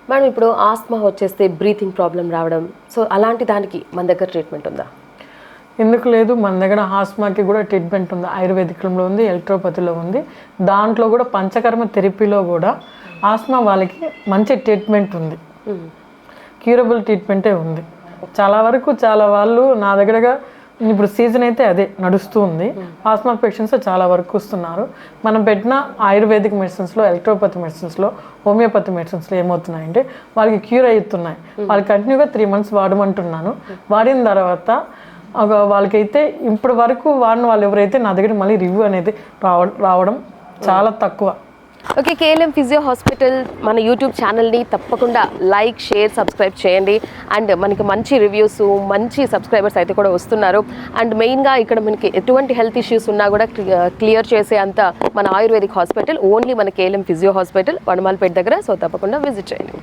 Madam ఇప్పుడు ఆస్మా వచ్చేస్తే breathing problem రావడం, సో అలాంటి దానికి మన దగ్గర ట్రీట్మెంట్ ఉందా? ఎందుకు లేదు, మన దగ్గర ఆస్మాకి కూడా ట్రీట్మెంట్ ఉంది. ఆయుర్వేదిక్లో ఉంది, ఎలక్ట్రోపతిలో ఉంది. దాంట్లో కూడా పంచకర్మ థెరపీలో కూడా ఆస్మా వాళ్ళకి మంచి ట్రీట్మెంట్ ఉంది, క్యూరబుల్ ట్రీట్మెంటే ఉంది. చాలా వాళ్ళు నా దగ్గరగా ఇప్పుడు సీజన్ అయితే అదే నడుస్తూ ఉంది. ఆస్మా పేషెంట్స్ చాలా వరకు వస్తున్నారు. మనం పెట్టిన ఆయుర్వేదిక్ మెడిసిన్స్లో, ఎలక్ట్రోపతి మెడిసిన్స్లో, హోమియోపతి మెడిసిన్స్లో ఏమవుతున్నాయంటే వాళ్ళకి క్యూర్ అవుతున్నాయి. వాళ్ళు కంటిన్యూగా 3 months వాడమంటున్నాను. వాడిన తర్వాత వాళ్ళకైతే ఇప్పటి వరకు వాడిన వాళ్ళు ఎవరైతే నా దగ్గర మళ్ళీ రివ్యూ అనేది రావడం చాలా తక్కువ. ఓకే, కేఎల్ఎం ఫిజియో హాస్పిటల్ మన యూట్యూబ్ ఛానల్ని తప్పకుండా లైక్, షేర్, సబ్స్క్రైబ్ చేయండి. అండ్ మనకి మంచి రివ్యూస్, మంచి సబ్స్క్రైబర్స్ అయితే కూడా వస్తున్నారు. అండ్ మెయిన్గా ఇక్కడ మనకి ఎటువంటి హెల్త్ ఇష్యూస్ ఉన్నా కూడా క్లియర్ చేసే అంత మన ఆయుర్వేదిక్ హాస్పిటల్ ఓన్లీ మన కేఎల్ఎం ఫిజియో హాస్పిటల్, వనమాలపేట దగ్గర. సో తప్పకుండా విజిట్ చేయండి.